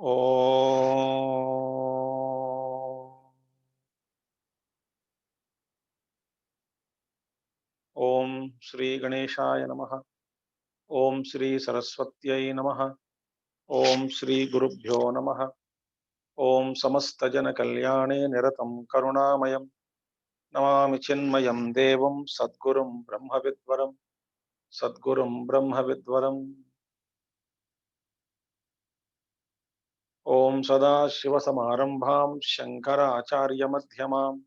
ओम श्री गणेशाय नमः। ओम श्री सरस्वत्यै नमः। ओम श्री गुरुभ्यो नमः। ओम समस्त जन कल्याणे निरतं करुणामयं नमामि चिन्मयं देवं सद्गुरुं ब्रह्मविद्वरं सद्गुरुं ब्रह्मविद्वरम्। ओम सदाशिवसमारंभां शंकराचार्यमध्यमाम्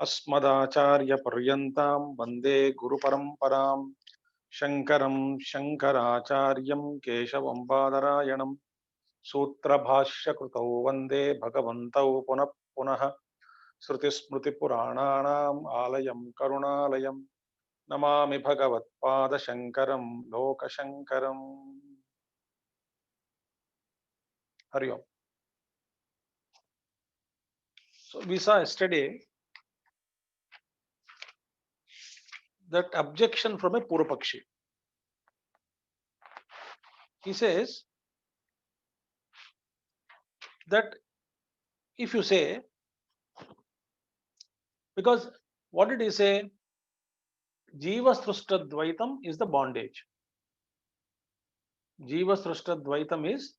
अस्मदाचार्यपर्यन्तां वन्दे गुरुपरम्परां शङ्करं शङ्कराचार्यं केशवं बादरायणं सूत्रभाष्यकृतौ वन्दे भगवन्तौ पुनः पुनः श्रुतिस्मृतिपुराणानाम् आलयं करुणालयं नमामि भगवत्पादशङ्करं लोकशङ्करम्। हरि ओम। So we saw yesterday that objection from a Purupakshi. He says that if you say, because what did he say? Jiva Srushta Dvaitam is the bondage. Jiva Srushta Dvaitam is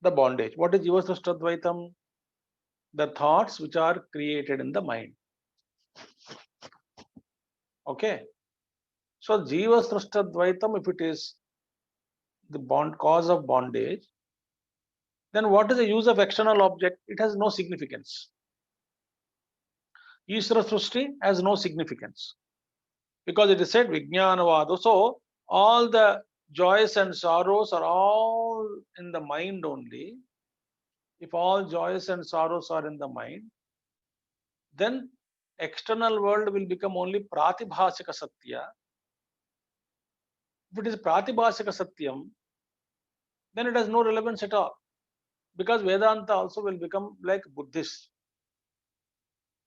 the bondage. What is Jiva Srushta Dvaitam? The thoughts which are created in the mind. Okay. So Jiva Srushta Dvaitam, if it is the cause of bondage, then what is the use of external object? It has no significance. Ishvara Srushti has no significance. Because it is said Vijnanavada. So all the joys and sorrows are all in the mind only. If all joys and sorrows are in the mind, then external world will become only Pratibhasika Satya. If it is Pratibhasika Satyam, then it has no relevance at all. Because Vedanta also will become like Buddhists.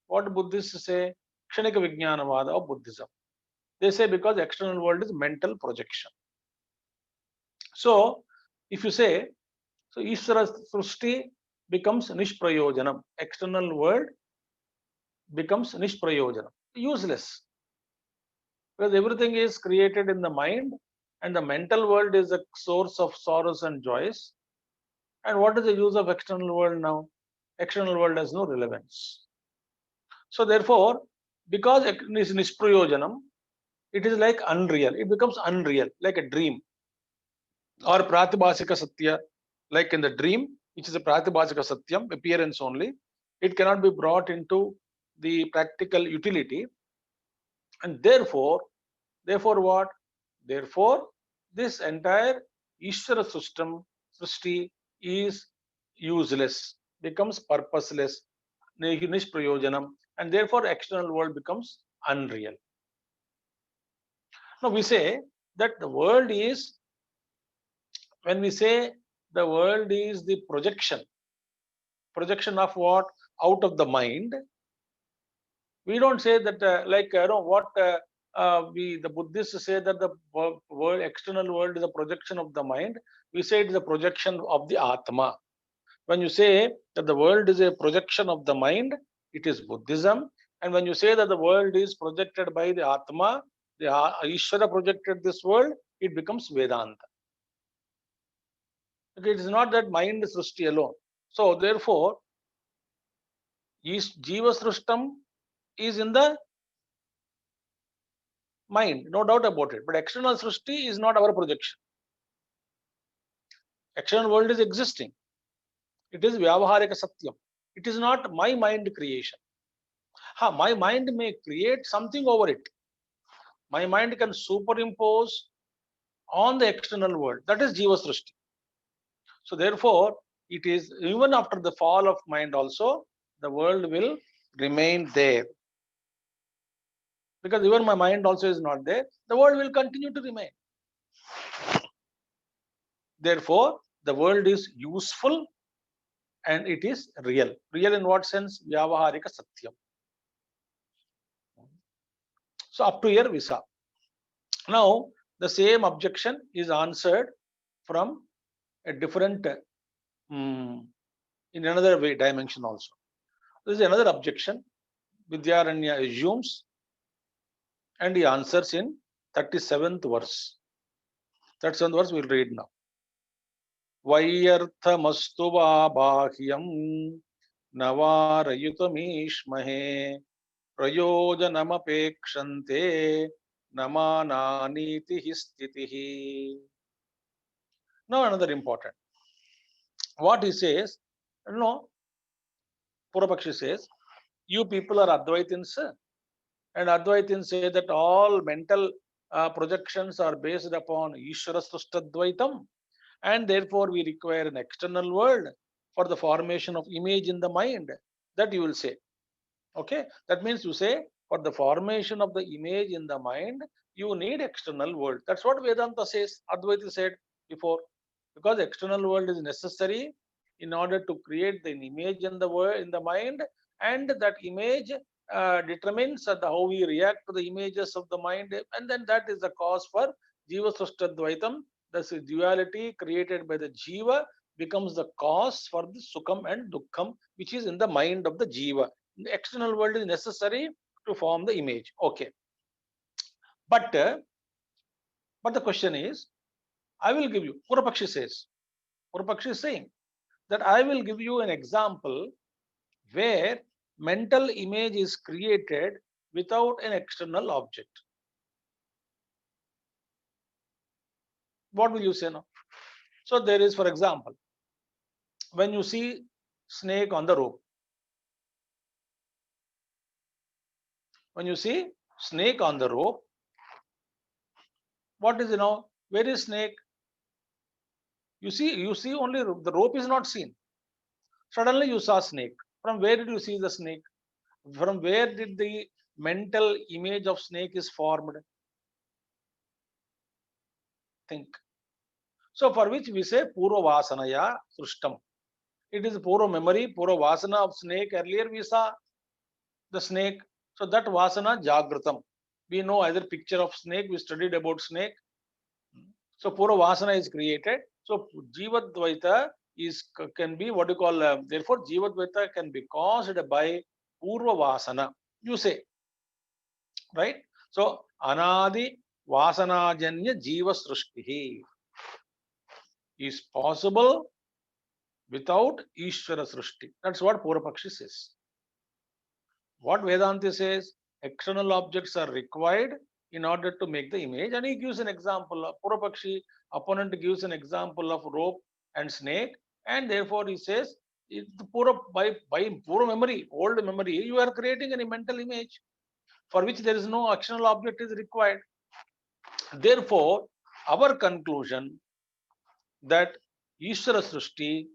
What Buddhists say? Kshanika Vijnanavada of Buddhism. They say because external world is mental projection. So, if you say, so Ishvara Srushti becomes Nishprayojanam. External world becomes Nishprayojanam. Useless. Because everything is created in the mind and the mental world is a source of sorrows and joys. And what is the use of external world now? External world has no relevance. So therefore, because it is Nishprayojanam, it is like unreal. It becomes unreal, like a dream. Or Pratibhasika Satya, like in the dream, which is a Pratibhasika Satyam, appearance only. It cannot be brought into the practical utility. And therefore what? Therefore, this entire Ishvara system, Srishti, is useless, becomes purposeless, Nishprayojanam, and therefore external world becomes unreal. Now we say that the world is, when we say the world is the projection of what? Out of the mind. We don't say that the Buddhists say that the world, external world is a projection of the mind. We say it is a projection of the Atma. When you say that the world is a projection of the mind, it is Buddhism. And when you say that the world is projected by the Atma, the Ishvara projected this world, it becomes Vedanta. Okay, it is not that mind is Srishti alone. So therefore, Jiva Srishtam is in the mind, no doubt about it. But external Srishti is not our projection. External world is existing. It is Vyavaharika Satyam. It is not my mind creation. My mind may create something over it. My mind can superimpose on the external world. That is Jiva Srishti. So therefore, it is even after the fall of mind also, the world will remain there. Because even my mind also is not there, the world will continue to remain. Therefore, the world is useful and it is real. Real in what sense? Vyavaharika Satyam. So up to here we saw. Now, the same objection is answered from a different in another way, dimension also. This is another objection. Vidyaranya assumes and he answers in 37th verse. 37th verse we'll read now. Vayarthamastu bahyam navarayutamishmahe prayojanamapekshante namananiti histitihi. Now another important. What he says, no, Purvapakshi says, you people are Advaitins, and Advaitins say that all mental projections are based upon Ishvara Srushtadvaitam, and therefore we require an external world for the formation of image in the mind. That you will say. Okay, that means you say for the formation of the image in the mind, you need external world. That's what Vedanta says. Advaita said before, because external world is necessary in order to create the image in the world in the mind, and that image determines how we react to the images of the mind, and then that is the cause for Jiva Srushtadvaitam. This duality created by the Jiva becomes the cause for the Sukham and Dukkham, which is in the mind of the Jiva. The external world is necessary to form the image. Okay, but the question is, I will give you. Purvapakshi says. Purvapakshi is saying that I will give you an example where mental image is created without an external object. What will you say now? So there is, for example, when you see snake on the rope. When you see snake on the rope, what is where is snake? You see only the rope is not seen. Suddenly you saw snake. From where did you see the snake? From where did the mental image of snake is formed? Think. So for which we say Purva Vasanaya Srushtam. It is Purva memory, Purva Vasana of snake. Earlier we saw the snake. So that Vasana Jagratam. We know either picture of snake, we studied about snake. So Purva Vasana is created. So Jivadvaita can be what you call, therefore Jivadvaita can be caused by Purva Vasana. You say, right? So Anadi Vasanajanya Jiva Srushtihi is possible without Ishvara Srushti. That's what Purvapakshi says. What Vedanta says, external objects are required in order to make the image, and he gives an example of Purvapakshi, opponent gives an example of rope and snake, and therefore he says, by pure memory, old memory, you are creating a mental image for which there is no external object is required. Therefore, our conclusion that Ishvara Srushti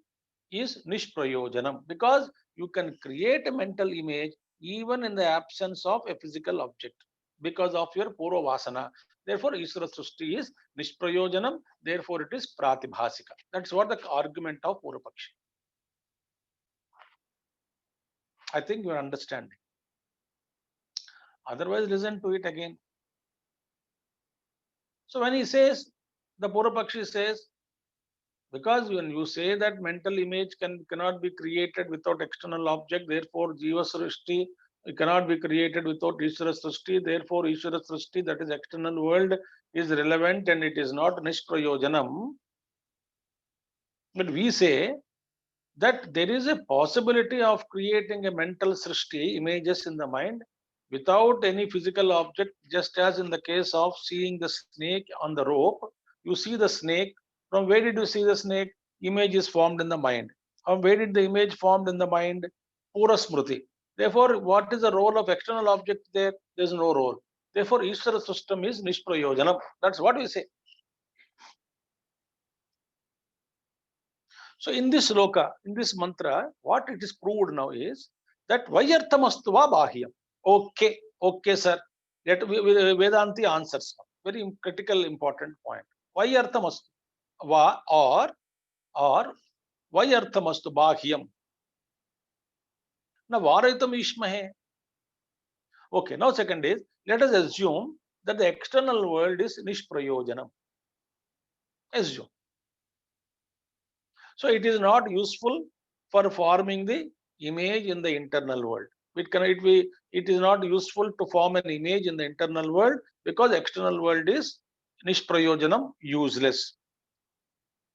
is Nishprayojanam, because you can create a mental image even in the absence of a physical object because of your Purva Vasana. Therefore, Ishvara Srushti is Nishprayojanam, therefore it is Pratibhasika. That's what the argument of Purvapakshi. I think you are understanding. Otherwise, listen to it again. So when he says, the Purvapakshi says, because when you say that mental image cannot be created without external object, therefore Jiva Srishti cannot be created without Ishvara Srishti, therefore Ishvara Srishti, that is external world, is relevant and it is not Nishprayojanam. But we say that there is a possibility of creating a mental Srishti, images in the mind, without any physical object, just as in the case of seeing the snake on the rope. You see the snake. From where did you see the snake? Image is formed in the mind. From where did the image formed in the mind? Pura Smriti. Therefore, what is the role of external object there? There is no role. Therefore, Ishvara system is Nishprayojanam. That's what we say. So in this sloka, in this mantra, what it is proved now is that Vayarthamastva Bahyam. Okay, sir. Let Vedanti answers. Very critical, important point. Vayarthamastu va or Vayarthamastu Bahyam. Now Varaitam Ishmahe. Okay, now second is, let us assume that the external world is Nishprayojanam. Assume. So it is not useful for forming the image in the internal world. It is not useful to form an image in the internal world because external world is nishprayojanam, useless.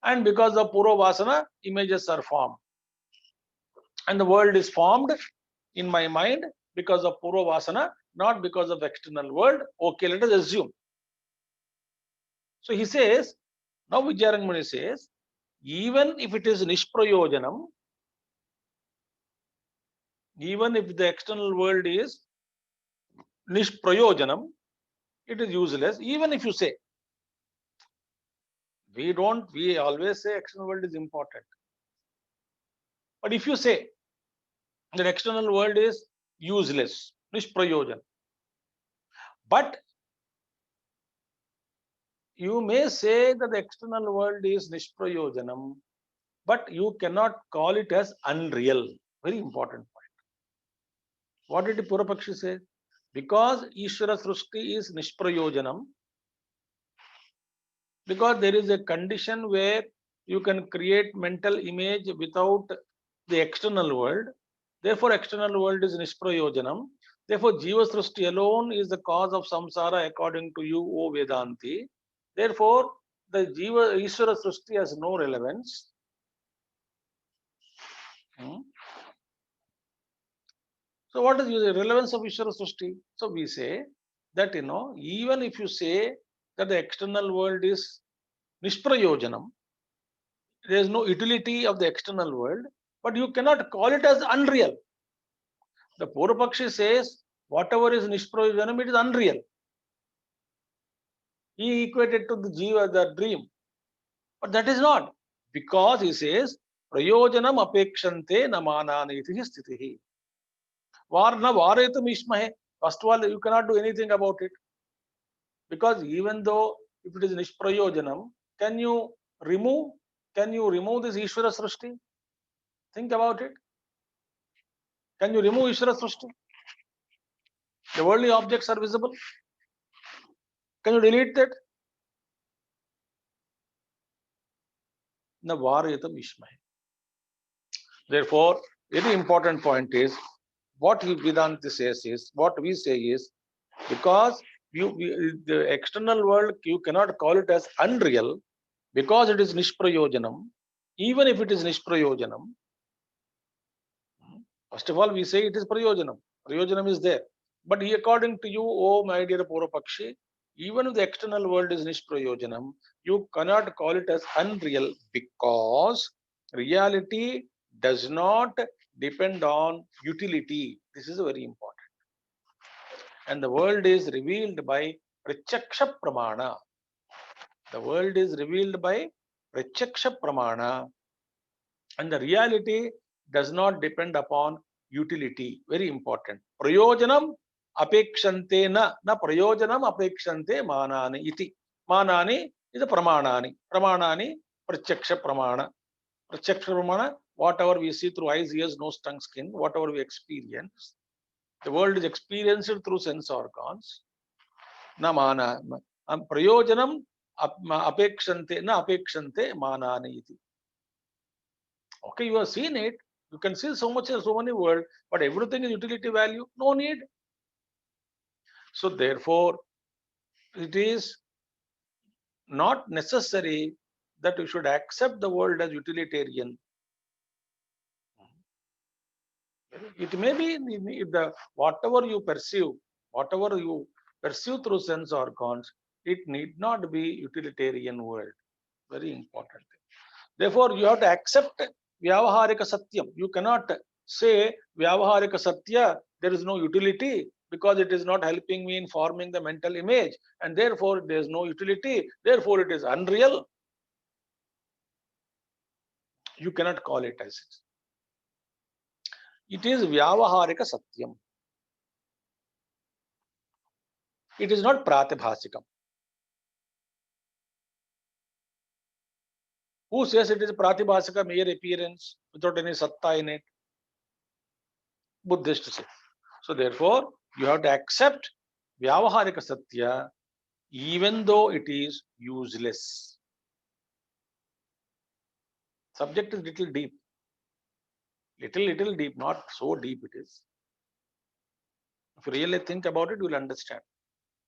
And because of Purva Vasana, images are formed. And the world is formed in my mind because of Purva Vasana, not because of external world. Okay, let us assume. So he says, now Vijayarangamuni says, even if it is nishprayojanam, even if the external world is nishprayojanam, it is useless. Even if you say, we always say external world is important. But if you say that external world is useless, nishprayojan, but you may say that the external world is nishprayojanam, but you cannot call it as unreal. Very important point. What did the Purapakshi say? Because Ishvara Srushti is nishprayojanam, because there is a condition where you can create mental image without the external world. Therefore, external world is nishprayojanam. Therefore, Jiva Srushti alone is the cause of samsara according to you, O Vedanti. Therefore, the Jiva Ishvara Srushti has no relevance. So, what is the relevance of Ishvara Srushti? So, we say that, even if you say that the external world is nishprayojanam, there is no utility of the external world, but you cannot call it as unreal. The Purapakshi says, whatever is nishprayojanam, it is unreal. He equated to the jiva, the dream. But that is not. Because he says, prayojanam apekshante namanani iti sthitihi. Varna varetum ishmahe. First of all, you cannot do anything about it. Because even though if it is nishprayojanam, can you remove this Ishvara Srushti? Think about it. Can you remove Ishvara Srushti? The worldly objects are visible. Can you delete that? Navarayatam ishmahe. Therefore, very important point is what Vedanta says is, what we say is, because the external world, you cannot call it as unreal because it is nishprayojanam. Even if it is nishprayojanam, first of all, we say it is prayojanam. Prayojanam is there. But according to you, oh my dear Purapakshi, even if the external world is nishprayojanam, you cannot call it as unreal because reality does not depend on utility. This is very important. And the world is revealed by Pratyaksha Pramana. The world is revealed by Pratyaksha Pramana. And the reality does not depend upon utility. Very important. Prayojanam apekshante na prayojanam apekshante manani iti. Manani is a pramanani. Pramanani pratyaksha pramana. Pratyaksha pramana, whatever we see through eyes, ears, nose, tongue, skin, whatever we experience, the world is experienced through sense organs. Na mana. Prayojanam apekshante na apekshante manani iti. Okay, you have seen it. You can see so many words, but everything is utility value. No need. So therefore, it is not necessary that you should accept the world as utilitarian. It may be whatever you perceive through sense organs, it need not be utilitarian world. Very important. Therefore, you have to accept Vyavaharika Satyam. You cannot say Vyavaharika Satya, there is no utility because it is not helping me in forming the mental image, and therefore there is no utility, therefore it is unreal. You cannot call it as it. It is Vyavaharika Satyam. It is not Pratibhasikam. Who says it is Pratibhasika, mere appearance without any satta in it? Buddhists say. So therefore, you have to accept Vyavaharika Satya even though it is useless. Subject is little deep. Little deep, not so deep it is. If you really think about it, you will understand.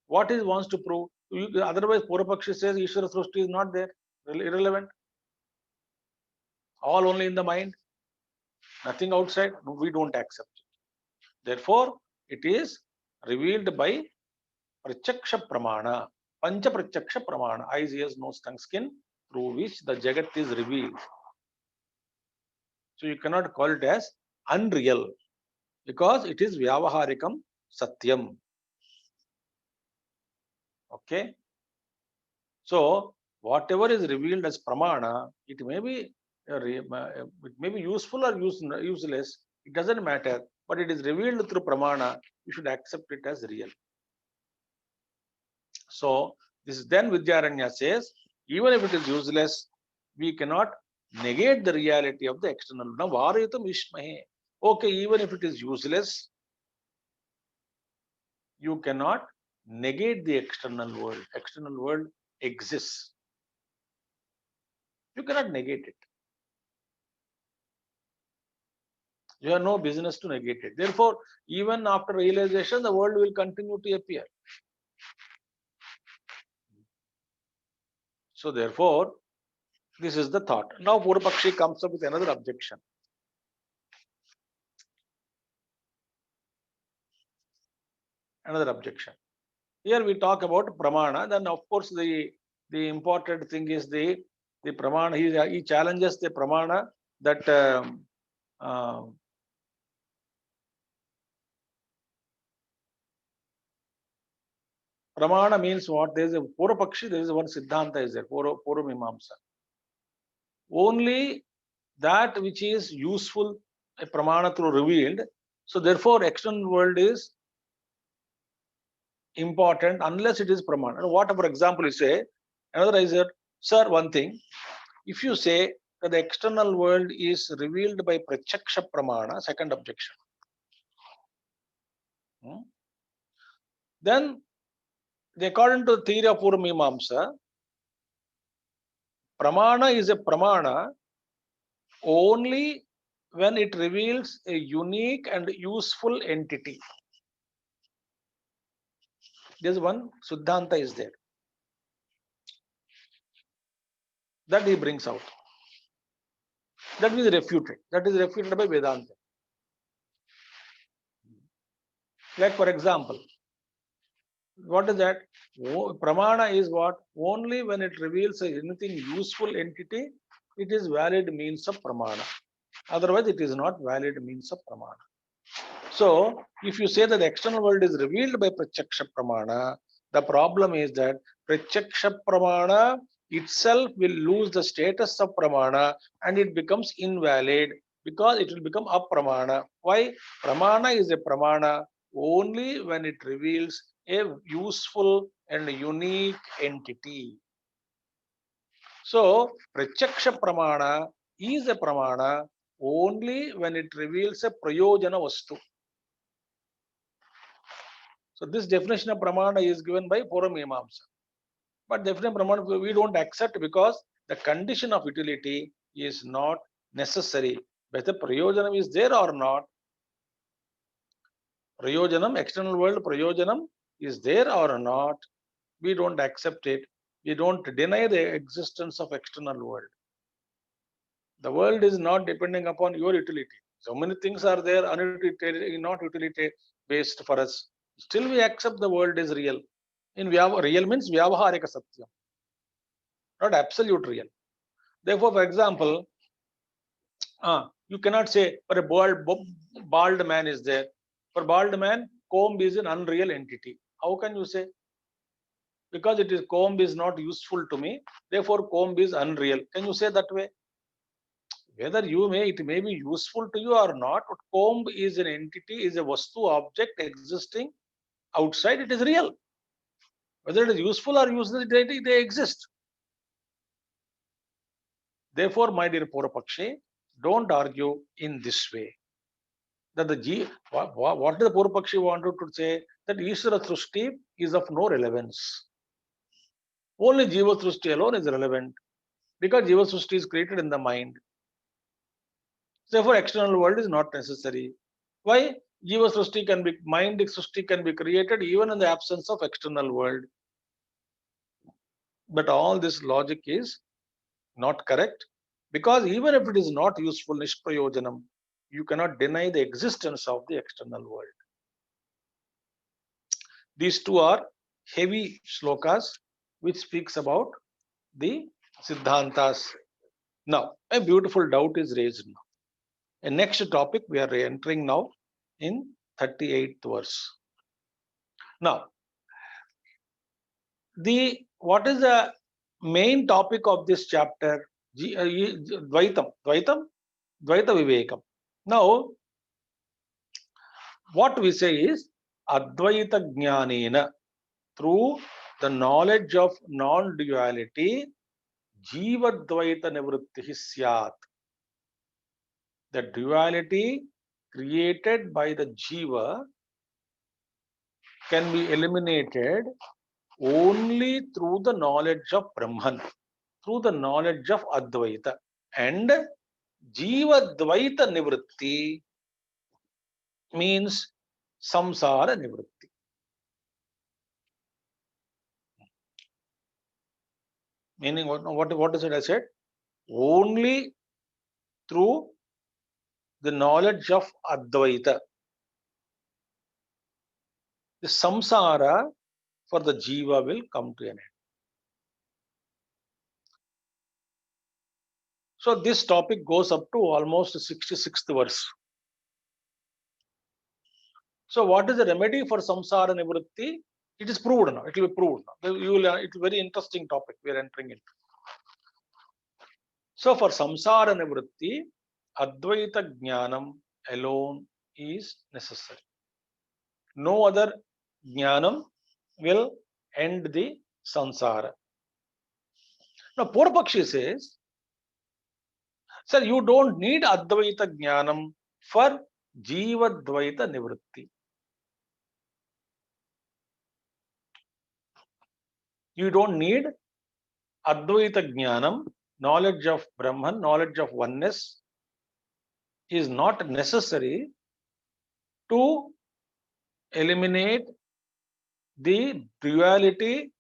What he wants to prove? Otherwise, Purvapakshi says Ishvara Srushti is not there, irrelevant. All only in the mind, nothing outside. No, we don't accept it. Therefore, it is revealed by Pratyaksha Pramana, Pancha Pratyaksha Pramana, eyes, ears, nose, tongue, skin, through which the Jagat is revealed. So you cannot call it as unreal because it is Vyavaharikam Satyam. Okay. So whatever is revealed as Pramana, it may be useful or useless. It doesn't matter. But it is revealed through Pramana. You should accept it as real. So this is then Vidyaranya says, even if it is useless, we cannot negate the reality of the external. Now, Varayatam Ishmahe. Okay, even if it is useless, you cannot negate the external world. External world exists. You cannot negate it. You have no business to negate it. Therefore, even after realization, the world will continue to appear. So therefore, this is the thought. Now Purvapakshi comes up with another objection. Another objection. Here we talk about Pramana. Then of course the important thing is the Pramana. He challenges the Pramana that Pramana means what? There is a Purvapakshi, there is one Siddhanta is there, Purvamimamsa. Only that which is useful, a Pramana through revealed. So therefore, external world is important unless it is Pramana. And what, for example, you say, another is that, sir, one thing, if you say that the external world is revealed by Pratyaksha Pramana, second objection, then according to the theory of Purvamimamsa, Pramana is a Pramana only when it reveals a unique and useful entity. There's one Siddhanta is there. That he brings out. That is refuted. That is refuted by Vedanta. Like for example, what is that? Pramana is what? Only when it reveals anything useful entity, it is valid means of Pramana. Otherwise, it is not valid means of Pramana. So, if you say that the external world is revealed by Pratyaksha Pramana, the problem is that Pratyaksha Pramana itself will lose the status of Pramana and it becomes invalid because it will become Apramana. Why? Pramana is a Pramana only when it reveals a useful and unique entity. So, Pratyaksha Pramana is a Pramana only when it reveals a Prayojana Vastu. So this definition of Pramana is given by Purvamimamsa. But definition of Pramana we don't accept because the condition of utility is not necessary. Whether Prayojanam is there or not, Prayojanam, external world Prayojanam is there or not, we don't accept it. We don't deny the existence of external world. The world is not depending upon your utility. So many things are there, not utility based for us. Still we accept the world is real. In real means Vyavaharika Satyam, not absolute real. Therefore, for example, you cannot say for a bald man is there. For bald man, comb is an unreal entity. How can you say? Because it is comb is not useful to me, therefore comb is unreal. Can you say that way? Whether it may be useful to you or not, but comb is an entity, is a vastu object existing outside, it is real. Whether it is useful or useless, they exist. Therefore, my dear Purvapakshi, don't argue in this way. That what the Purvapakshi wanted to say? That Ishvara Srushti is of no relevance. Only Jiva Srushti alone is relevant because Jiva Srushti is created in the mind. Therefore, external world is not necessary. Why? Jiva Srishti can be, mind Srishti can be created even in the absence of external world. But all this logic is not correct, because even if it is not useful, nishprayojanam, you cannot deny the existence of the external world. These two are heavy shlokas which speaks about the Siddhantas. Now, a beautiful doubt is raised now. A next topic we are entering now in 38th verse. Now, what is the main topic of this chapter? Dvaitam, Dvaita Vivekam. Now, what we say is Advaita Jnanena, through the knowledge of non-duality, Jiva Dvaita Nivritti Syat. The duality created by the Jiva can be eliminated only through the knowledge of Brahman, through the knowledge of Advaita. And Jiva Dvaita Nivritti means Samsara Nivritti. Meaning, what is it I said? Only through the knowledge of Advaita, the samsara for the jiva will come to an end. So this topic goes up to almost 66th verse. So what is the remedy for samsara nivritti? It is proved now. It will be proved now. It's a very interesting topic we are entering into. So for samsara nivritti, Advaita Jnanam alone is necessary. No other Jnanam will end the samsara. Now Purvapakshi says, sir, you don't need Advaita Jnanam for Jiva Dvaita Nivritti. You don't need Advaita Jnanam, knowledge of Brahman, knowledge of oneness is not necessary to eliminate the duality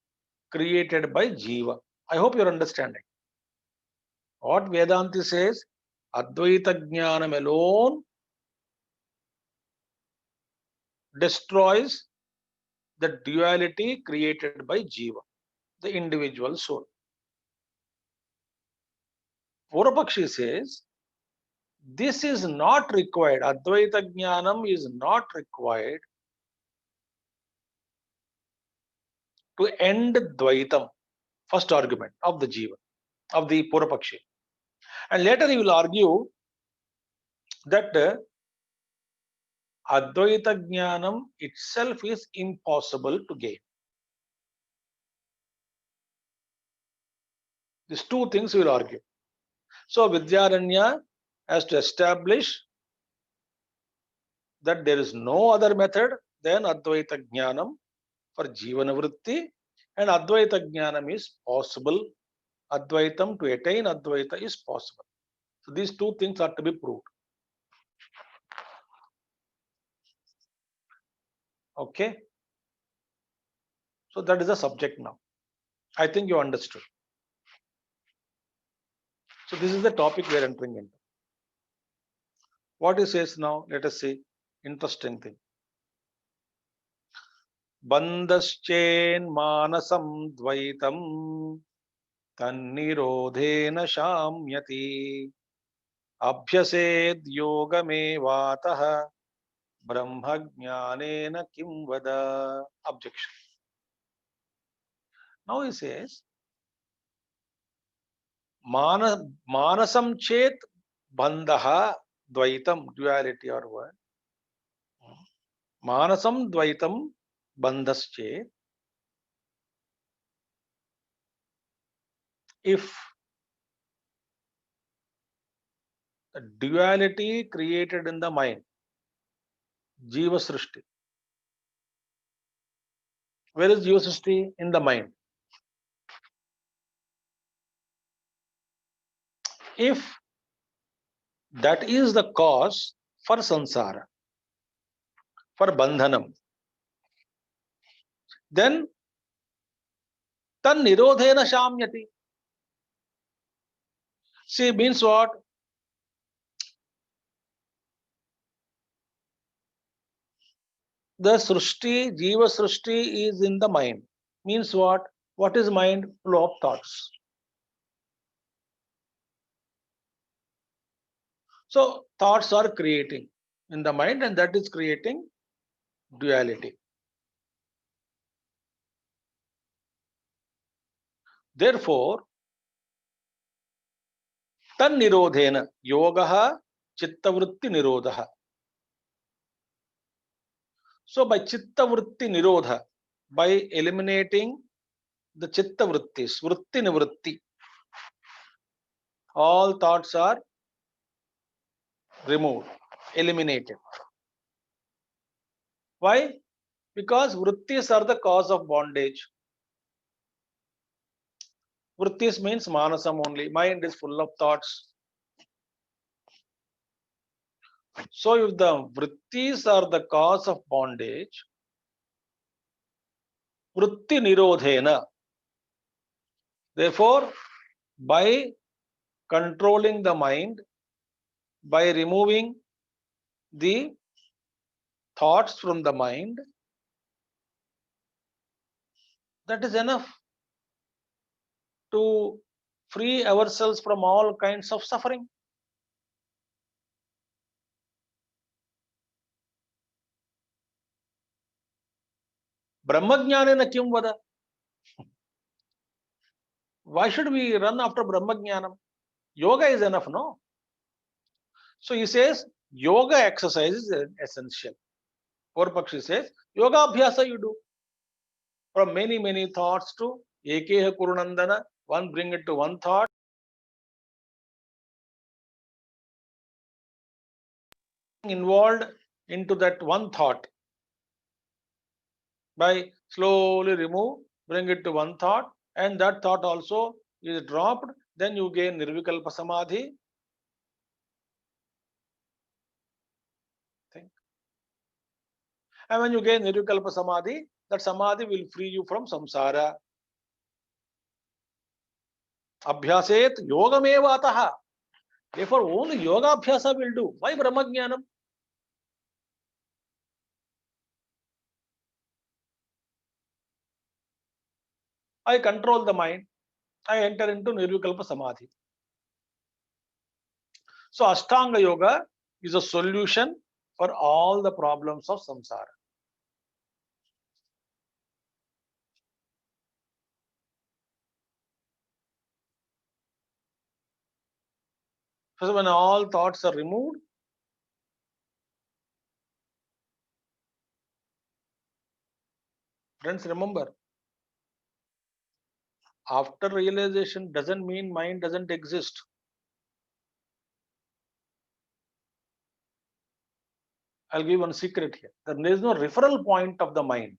created by Jiva. I hope you're understanding. What Vedanti says, Advaita Jnanam alone destroys the duality created by Jiva, the individual soul. Purvapakshi says, this is not required. Advaita Jnanam is not required to end Dvaitam. First argument of the Jiva, of the Purvapakshi. And later he will argue that Advaita Jnanam itself is impossible to gain. These two things he will argue. So Vidyaranya has to establish that there is no other method than Advaita Jnanam for Jivanavritti, and Advaita Jnanam is possible. Advaitam, to attain Advaita, is possible. So these two things are to be proved. Okay. So that is the subject now. I think you understood. So this is the topic we are entering into. What he says now, let us see. Interesting thing. Bandhaschain manasam dvaitam tannirodhena shamyati abhyased yogame vatah brahma jnanena kim vada. Objection. Now he says, manasam chet bandha dvaitam, duality or word. Manasam dvaitam bandhaschet. If the duality created in the mind, Jiva Srishti. Where is Jiva Srishti? In the mind. If That is the cause for samsara, for bandhanam. Then tan nirodhena shamyati. See, means what? The srushti, jiva srushti is in the mind. Means what? What is mind? Flow of thoughts. So thoughts are creating in the mind, and that is creating duality. Therefore, tan nirodhena yogaha chittavritti nirodha. So by chittavritti nirodha, by eliminating the chitta vrittis, vritti nivritti, all thoughts are removed, eliminated. Why? Because vrittis are the cause of bondage. Vrittis means manasam only. Mind is full of thoughts. So if the vrittis are the cause of bondage, vritti nirodhena, therefore, by controlling the mind, by removing the thoughts from the mind, that is enough to free ourselves from all kinds of suffering. Brahmajnanena kim vada? Why should we run after Brahmajnanam? Yoga is enough, no? So he says, yoga exercise is essential. Purpakshi says, yoga abhyasa you do. From many thoughts to Ekeha Kurunandana, one bring it to one thought. Involved into that one thought. By slowly remove, bring it to one thought, and that thought also is dropped, then you gain Nirvikalpa Samadhi. Think. And when you gain Nirvikalpa Samadhi, that Samadhi will free you from samsara. Abhyaset yogameva ataha. Therefore, only yoga abhyasa will do. Why Brahmajnanam? I control the mind. I enter into Nirvikalpa Samadhi. So Ashtanga Yoga is a solution for all the problems of samsara. So when all thoughts are removed, friends, remember, after realization doesn't mean mind doesn't exist. I'll give one secret here. There is no referral point of the mind.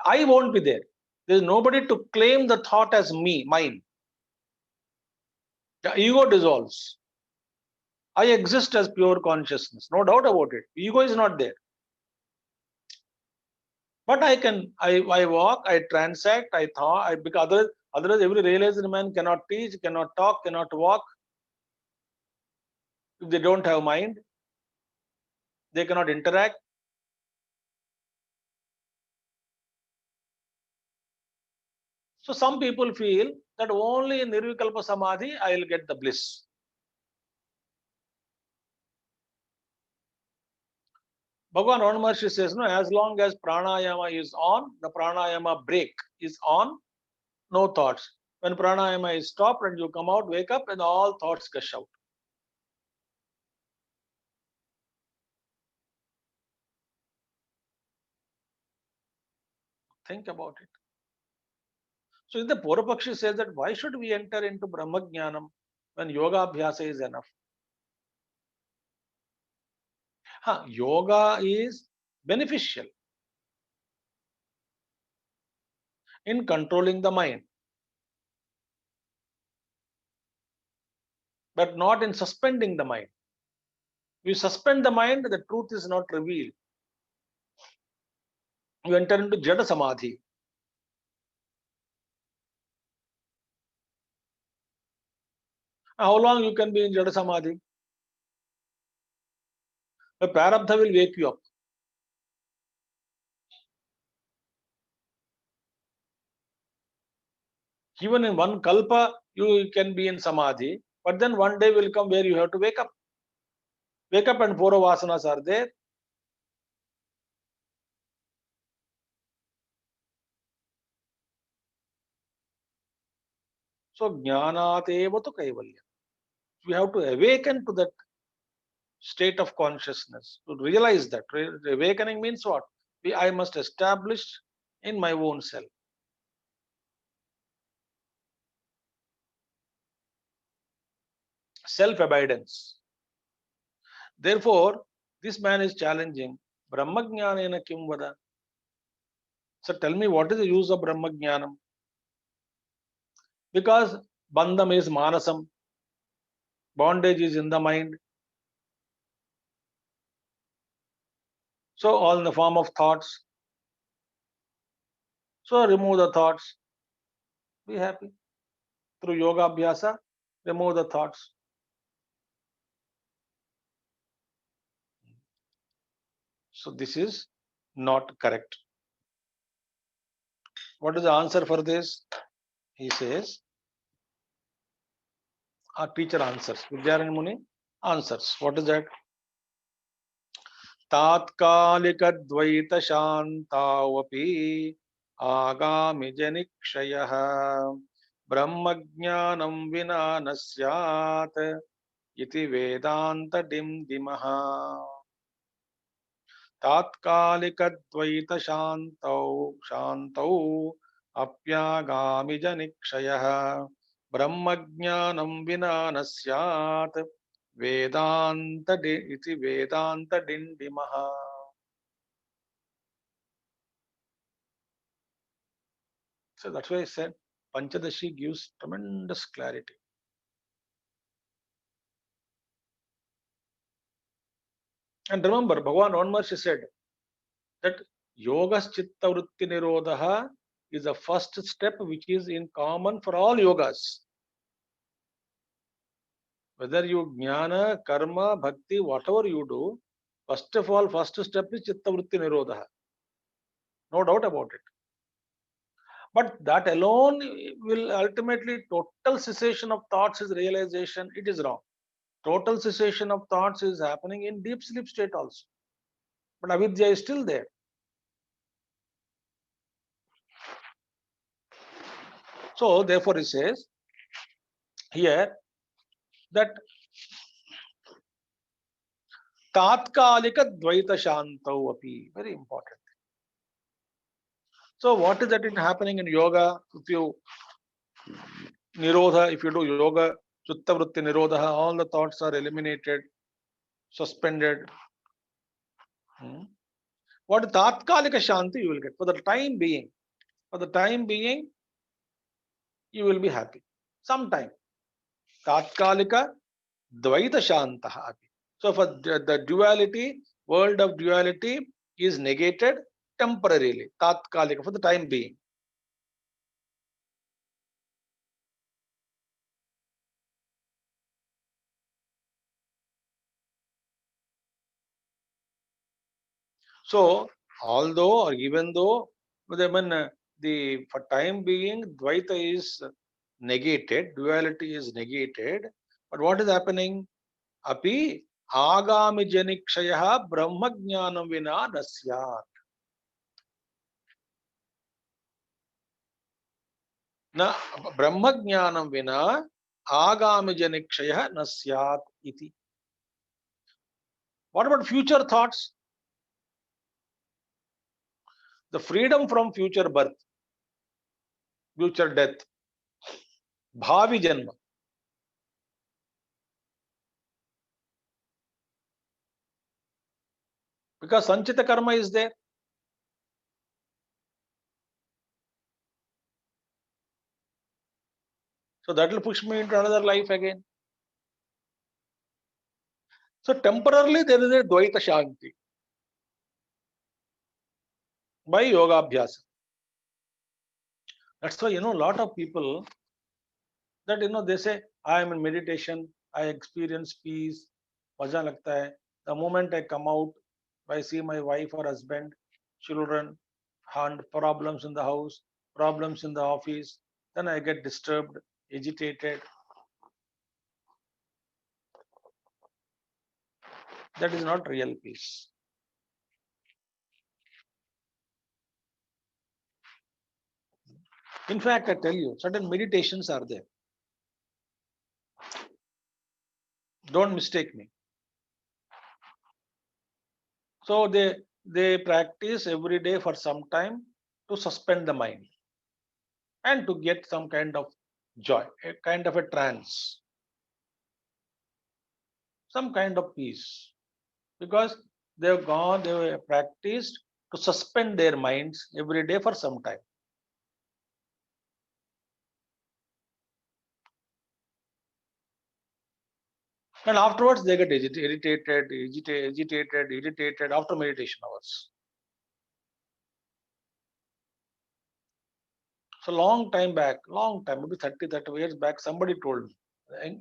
I won't be there. There is nobody to claim the thought as me, mine. The ego dissolves. I exist as pure consciousness, no doubt about it. Ego is not there. But I walk, I transact, I thought, because otherwise every realized man cannot teach, cannot talk, cannot walk. If they don't have mind, they cannot interact. So some people feel that only in Nirvikalpa Samadhi I will get the bliss. Bhagavan Ramana Maharshi says, no, as long as pranayama is on, the pranayama break is on, no thoughts. When pranayama is stopped and you come out, wake up, and all thoughts gush out. Think about it. So if the Purvapakshi says that why should we enter into Brahmajnanam when yoga abhyasa is enough? Yoga is beneficial in controlling the mind. but not in suspending the mind. You suspend the mind, the truth is not revealed. You enter into Jada Samadhi. How long you can be in Jada Samadhi? The Prarabdha will wake you up. Even in one kalpa, you can be in Samadhi, but then one day will come where you have to wake up. Wake up and Pura Vasanas are there. So, Jnanat eva tu kaivalya. We have to awaken to that state of consciousness, to realize that. Awakening means what? I must establish in my own self. Self-abidance. Therefore, this man is challenging Brahmajnanena kim vada. So tell me, what is the use of Brahmajnanam? Because bandham is manasam, bondage is in the mind. So all in the form of thoughts. So remove the thoughts. Be happy. Through yoga abhyasa, remove the thoughts. So this is not correct. What is the answer for this? He says, our teacher answers. Vidyaranya Muni answers. What is that? तात्कालिकद्वैतशान्तावपि आगामिजनिक्षयः ब्रह्मज्ञानं विना न स्यात् इति वेदान्तडिम्डिमः तात्कालिकद्वैतशान्तौ शान्तौ अप्यागामिजनिक्षयः ब्रह्मज्ञानं विना न स्यात् इति वेदान्तडिण्डिमः. So that's why I said Panchadashi gives tremendous clarity. And remember, Bhagavan Onmarshi said that Yogas Chitta Vritti Nirodha is the first step which is in common for all yogas. Whether you jnana, karma, bhakti, whatever you do, first of all, first step is Chitta Vritti Nirodha. No doubt about it. But that alone will ultimately, total cessation of thoughts is realization. It is wrong. Total cessation of thoughts is happening in deep sleep state also. But avidya is still there. So therefore he says here that tatkalika dvaita shantau api, very important. So what is that in happening in yoga? If you nirodha, if you do yoga, chitta vritti nirodha, all the thoughts are eliminated, suspended. What tatkalika shanti you will get for the time being. For the time being, you will be happy. Sometime. Tatkalika dvaita shantaha api. So for the duality, world of duality is negated temporarily, tatkalika, for the time being. So although or even though the for time being dvaita is negated, duality is negated, but what is happening? Api agami janikshaya brahma jnanam vina nasyat. Na brahma jnanam vina agami janikshaya nasyat iti. What about future thoughts? The freedom from future birth, future death, bhavi janma. Because sanchita karma is there. So that will push me into another life again. So temporarily there is a Dvaita Shanti by yoga abhyasa. That's why, a lot of people that, they say, I am in meditation, I experience peace, maja lagta hai. The moment I come out, I see my wife or husband, children, and problems in the house, problems in the office, then I get disturbed, agitated. That is not real peace. In fact, I tell you, certain meditations are there. Don't mistake me. So they practice every day for some time to suspend the mind and to get some kind of joy, a kind of a trance, some kind of peace, because they've practiced to suspend their minds every day for some time. And afterwards, they get irritated after meditation hours. So long time back, maybe 30 years back, somebody told me.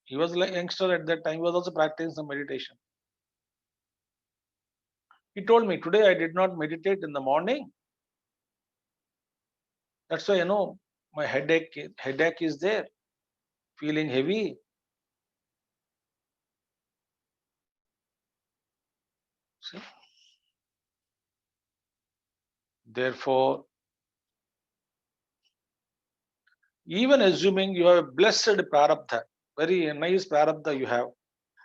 He was like youngster at that time. He was also practicing some meditation. He told me, today I did not meditate in the morning. That's why, my headache is there, feeling heavy. See? Therefore, even assuming you have a blessed prarabdha, very nice prarabdha you have,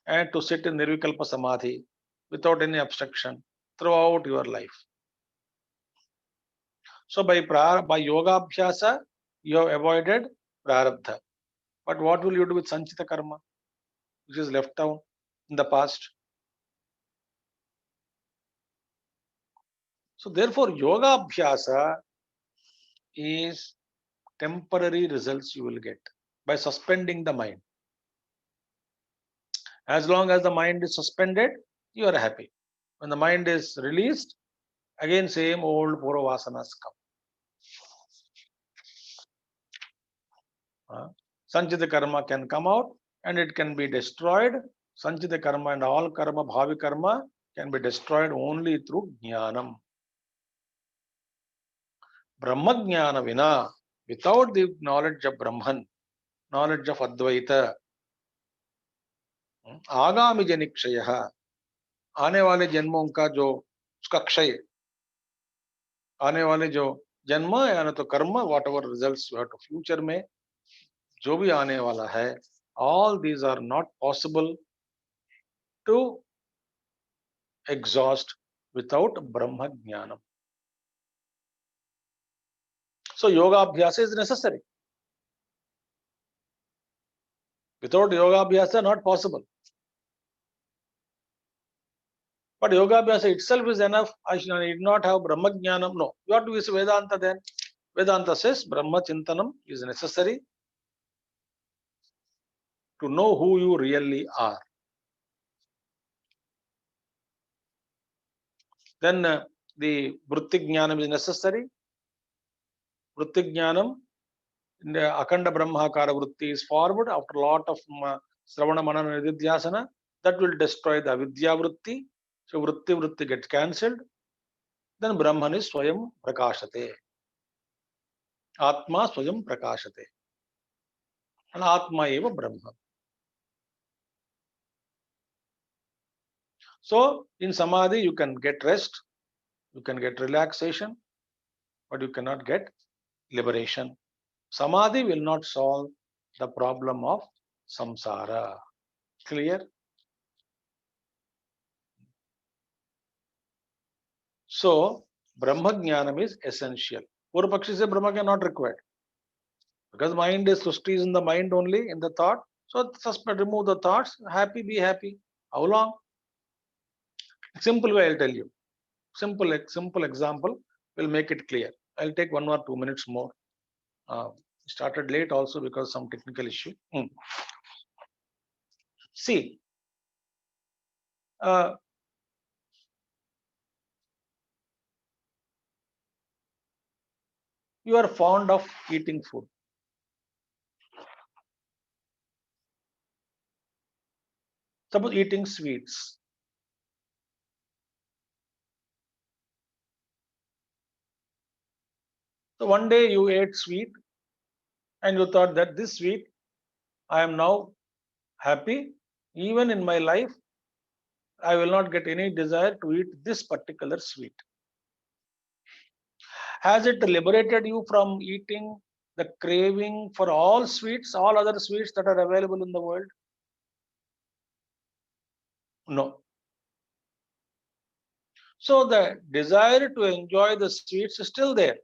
and to sit in nirvikalpa samadhi without any obstruction throughout your life. So by yoga abhyasa, you have avoided prarabdha. But what will you do with sanchita karma, which is left out in the past? So therefore, yoga abhyasa is temporary results you will get by suspending the mind. As long as the mind is suspended, you are happy. When the mind is released, again same old Puravasanas come. Sanchita karma can come out and it can be destroyed. Sanchita karma and all karma, bhavi karma, can be destroyed only through jnanam. Brahma jnana vina, without the knowledge of Brahman, knowledge of Advaita, आगामी जनिक्षय, आने वाले जन्मों का जो उसका क्षय, आने वाले जो जन्म या तो कर्म, whatever results you have to future में जो भी आने वाला है, all these are not possible to exhaust without Brahma Jnanam. So yoga abhyasa is necessary. Without yoga abhyasa, not possible. But yoga abhyasa itself is enough. I need not have Brahma Jnanam. No, you have to use Vedanta then. Vedanta says Brahma Chintanam is necessary to know who you really are. Then the Vritti Jnanam is necessary. Vritti Jnanam, the Akhanda Brahmakara Vritti is formed after a lot of Sravana Manana Nididhyasana. That will destroy the Avidya Vritti. So Vritti gets cancelled. Then Brahman is Swayam Prakashate. Atma Swayam Prakashate. And Atma eva Brahma. So in Samadhi you can get rest, you can get relaxation, but you cannot get liberation. Samadhi will not solve the problem of samsara. Clear? So Brahma Jnanam is essential. Purvapakshi says Brahma Jnana not required. Because mind is Srishti is in the mind only, in the thought. So suspend, remove the thoughts, happy, be happy. How long? Simple way I'll tell you. Simple example will make it clear. I'll take 1 or 2 minutes more. Started late also because some technical issue. See, You are fond of eating food. Suppose eating sweets. So one day you ate sweet and you thought that this sweet, I am now happy. Even in my life, I will not get any desire to eat this particular sweet. Has it liberated you from eating the craving for all sweets, all other sweets that are available in the world? No. So the desire to enjoy the sweets is still there.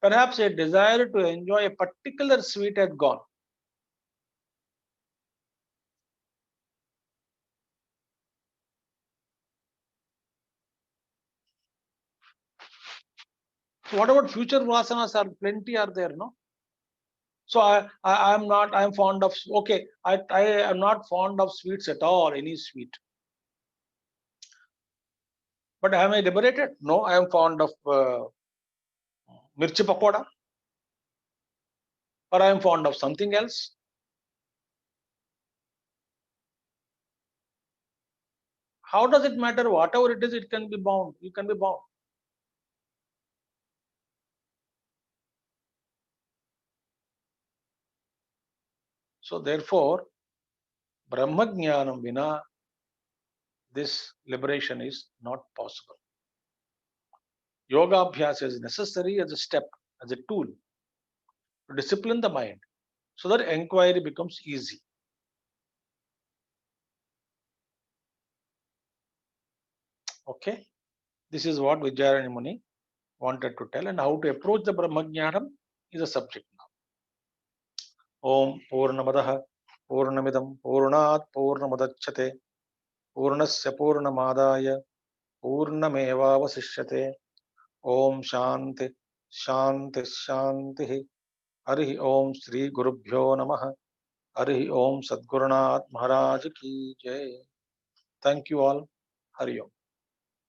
Perhaps a desire to enjoy a particular sweet had gone. So what about future vasanas? Are plenty are there, no? So I'm fond of, okay, I am not fond of sweets at all, any sweet. But am I liberated? No, I am fond of mirchi pakoda, or I am fond of something else. How does it matter? Whatever it is, it can be bound. You can be bound. So therefore, Brahmajnanam vina, this liberation is not possible. Yoga abhyas is necessary as a step, as a tool to discipline the mind so that inquiry becomes easy. Okay, this is what Vidyaranya Muni wanted to tell, and how to approach the Brahmajnanam is a subject now. Om Purnamadaha Purnamidam Purnat Purnamudachyate Purnasya Purnamadaya Purnamevavasishyate. Om Shanti Shanti Shanti. Harihi Om Sri Gurubhyo Namaha. Harihi Om Sadgurunath Maharaj Ki Jai. Thank you all. Hari Om.